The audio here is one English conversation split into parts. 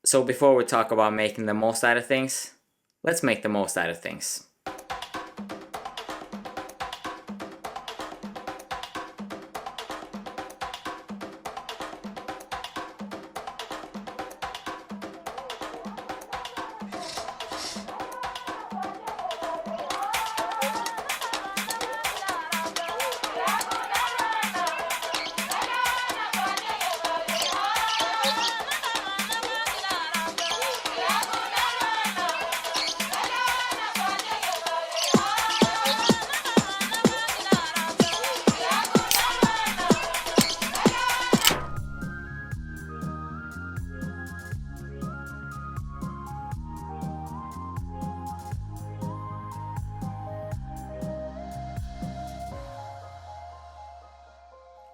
So before we talk about making the most out of things, let's make the most out of things.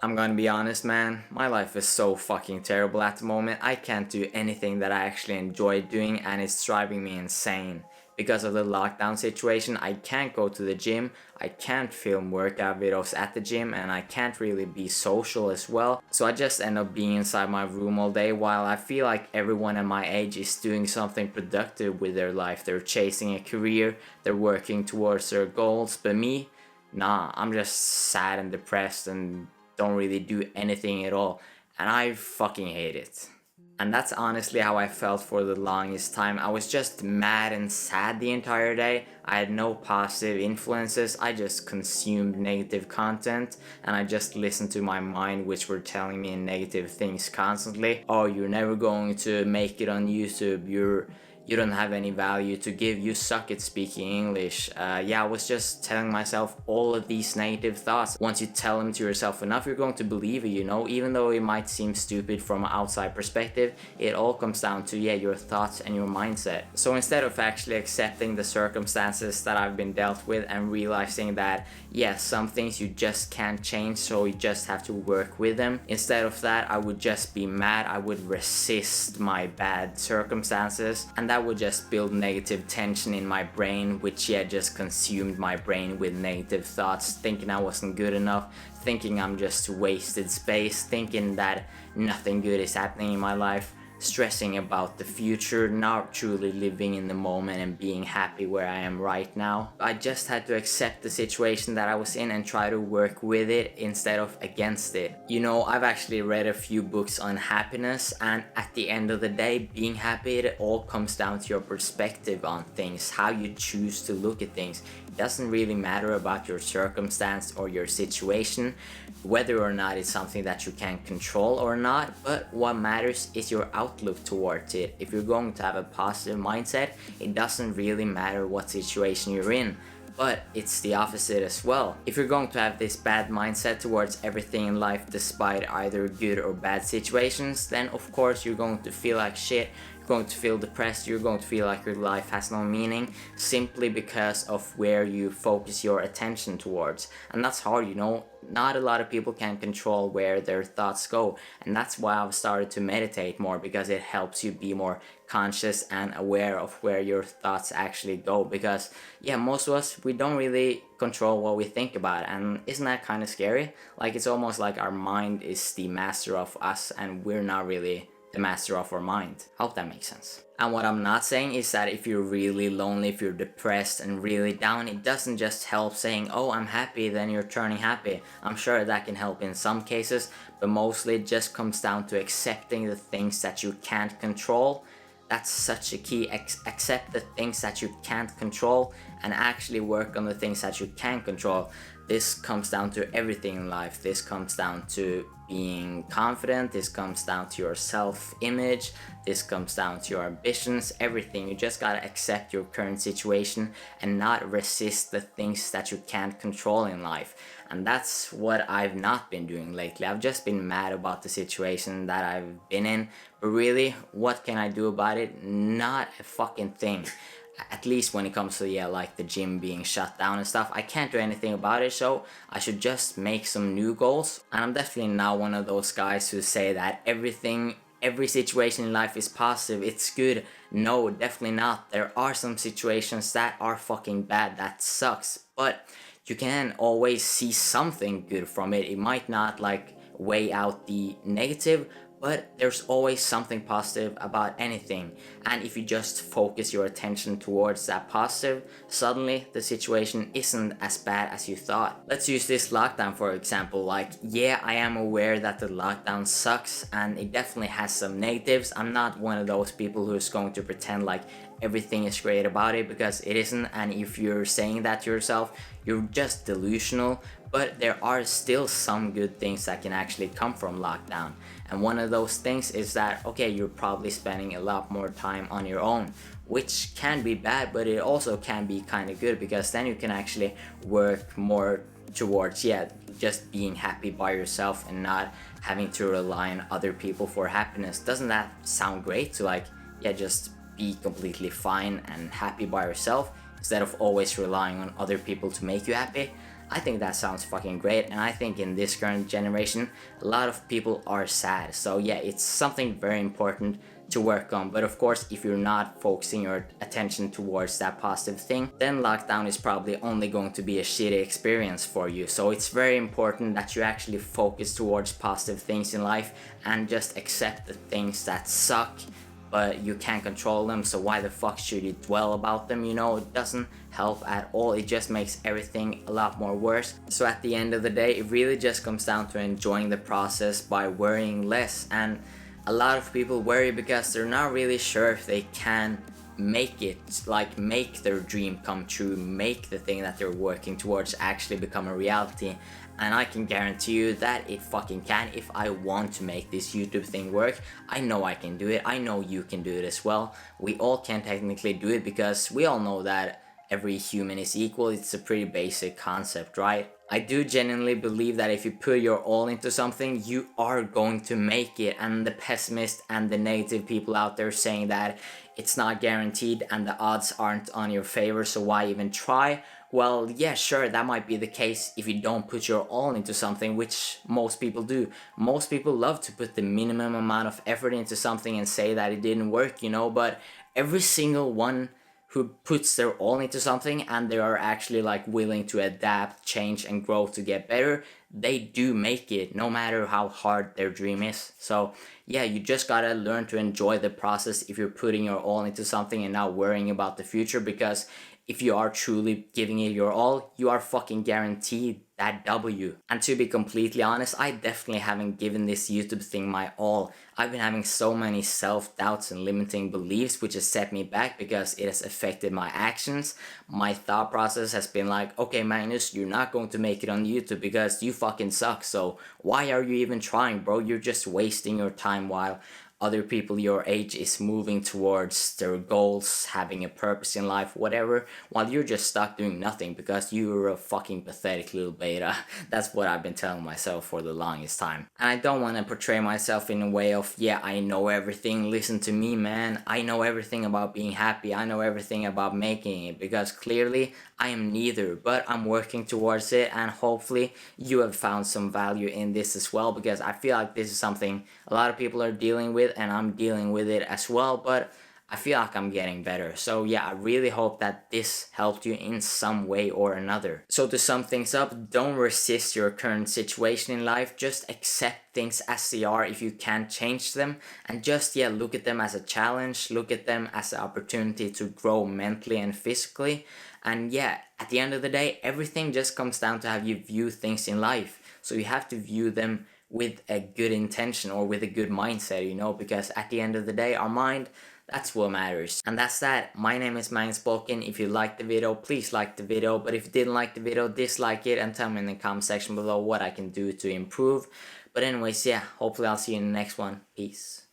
I'm gonna be honest, man, my life is so fucking terrible at the moment. I can't do anything that I actually enjoy doing, and it's driving me insane. Because of the lockdown situation, I can't go to the gym, I can't film workout videos at the gym, and I can't really be social as well. So I just end up being inside my room all day while I feel like everyone at my age is doing something productive with their life. They're chasing a career, they're working towards their goals, but me, nah, I'm just sad and depressed and don't really do anything at all, and I fucking hate it. And that's honestly how I felt for the longest time. I was just mad and sad the entire day. I had no positive influences. I just consumed negative content and I just listened to my mind, which were telling me negative things constantly. Oh, you're never going to make it on YouTube. You don't have any value to give, you suck at speaking English. Yeah, I was just telling myself all of these negative thoughts. Once you tell them to yourself enough, you're going to believe it, you know? Even though it might seem stupid from an outside perspective, it all comes down to, yeah, your thoughts and your mindset. So instead of actually accepting the circumstances that I've been dealt with and realizing that, yeah, some things you just can't change, so you just have to work with them, instead of that, I would just be mad. I would resist my bad circumstances, and that would just build negative tension in my brain, which just consumed my brain with negative thoughts, thinking I wasn't good enough, thinking I'm just wasted space, thinking that nothing good is happening in my life, stressing about the future, not truly living in the moment and being happy where I am right now. I just had to accept the situation that I was in and try to work with it instead of against it. You know, I've actually read a few books on happiness, and at the end of the day, being happy, it all comes down to your perspective on things, how you choose to look at things. It doesn't really matter about your circumstance or your situation, whether or not it's something that you can control or not, but what matters is your outlook towards it. If you're going to have a positive mindset, it doesn't really matter what situation you're in. But it's the opposite as well. If you're going to have this bad mindset towards everything in life despite either good or bad situations, then of course you're going to feel like shit, you're going to feel depressed, you're going to feel like your life has no meaning simply because of where you focus your attention towards. And that's hard, you know. Not a lot of people can control where their thoughts go, and that's why I've started to meditate more, because it helps you be more conscious and aware of where your thoughts actually go. Because yeah, most of us, we don't really control what we think about, and isn't that kind of scary? Like, it's almost like our mind is the master of us and we're not really the master of our mind. Hope that makes sense. And what I'm not saying is that if you're really lonely, if you're depressed and really down, it doesn't just help saying, oh, I'm happy, then you're turning happy. I'm sure that can help in some cases, but mostly it just comes down to accepting the things that you can't control. That's such a key. Accept the things that you can't control and actually work on the things that you can control. This comes down to everything in life. This comes down to being confident. This comes down to your self-image. This comes down to your ambitions, everything. You just gotta accept your current situation and not resist the things that you can't control in life. And that's what I've not been doing lately. I've just been mad about the situation that I've been in. But really, what can I do about it? Not a fucking thing. At least when it comes to, yeah, like the gym being shut down and stuff, I can't do anything about it, so I should just make some new goals. And I'm definitely not one of those guys who say that every situation in life is positive, it's good. No, definitely not. There are some situations that are fucking bad, that sucks, but you can always see something good from it. It might not like weigh out the negative, but there's always something positive about anything, and if you just focus your attention towards that positive, suddenly the situation isn't as bad as you thought. Let's use this lockdown for example. Like, yeah, I am aware that the lockdown sucks and it definitely has some negatives. I'm not one of those people who's going to pretend like everything is great about it, because it isn't, and if you're saying that to yourself, you're just delusional. But there are still some good things that can actually come from lockdown, and one of those things is that, okay, you're probably spending a lot more time on your own, which can be bad, but it also can be kind of good, because then you can actually work more towards, yeah, just being happy by yourself and not having to rely on other people for happiness. Doesn't that sound great, to like, yeah, just be completely fine and happy by yourself instead of always relying on other people to make you happy? I think that sounds fucking great, and I think in this current generation a lot of people are sad, so yeah, it's something very important to work on. But of course, if you're not focusing your attention towards that positive thing, then lockdown is probably only going to be a shitty experience for you. So it's very important that you actually focus towards positive things in life and just accept the things that suck, but you can't control them, so why the fuck should you dwell about them? You know, it doesn't help at all, it just makes everything a lot more worse. So at the end of the day, it really just comes down to enjoying the process by worrying less. And a lot of people worry because they're not really sure if they can make it, like make their dream come true, make the thing that they're working towards actually become a reality. And I can guarantee you that it fucking can. If I want to make this YouTube thing work, I know I can do it. I know you can do it as well. We all can technically do it, because we all know that every human is equal. It's a pretty basic concept, right? I do genuinely believe that if you put your all into something, you are going to make it. And the pessimist and the negative people out there saying that it's not guaranteed and the odds aren't on your favor, so why even try? Well, yeah, sure, that might be the case if you don't put your all into something, which most people do. Most people love to put the minimum amount of effort into something and say that it didn't work, you know, but every single one who puts their all into something and they are actually like willing to adapt, change and grow to get better, they do make it, no matter how hard their dream is. So yeah, you just gotta learn to enjoy the process if you're putting your all into something and not worrying about the future, because if you are truly giving it your all, you are fucking guaranteed that W. And to be completely honest, I definitely haven't given this YouTube thing my all. I've been having so many self-doubts and limiting beliefs, which has set me back because it has affected my actions. My thought process has been like, okay Magnus, you're not going to make it on YouTube because you fucking suck, so why are you even trying, bro? You're just wasting your time while other people your age is moving towards their goals, having a purpose in life, whatever, while you're just stuck doing nothing because you're a fucking pathetic little beta. That's what I've been telling myself for the longest time. And I don't want to portray myself in a way of, yeah, I know everything, listen to me, man. I know everything about being happy. I know everything about making it, because clearly I am neither, but I'm working towards it, and hopefully you have found some value in this as well, because I feel like this is something a lot of people are dealing with and I'm dealing with it as well, but I feel like I'm getting better. So yeah, I really hope that this helped you in some way or another. So to sum things up, don't resist your current situation in life, just accept things as they are if you can't change them, and just, yeah, look at them as a challenge, look at them as an opportunity to grow mentally and physically. And yeah, at the end of the day, everything just comes down to how you view things in life. So you have to view them with a good intention or with a good mindset, you know, because at the end of the day, our mind, that's what matters. And that's that. My name is Magnus Bulkan. If you liked the video, please like the video. But if you didn't like the video, dislike it and tell me in the comment section below what I can do to improve. But anyways, yeah, hopefully I'll see you in the next one. Peace.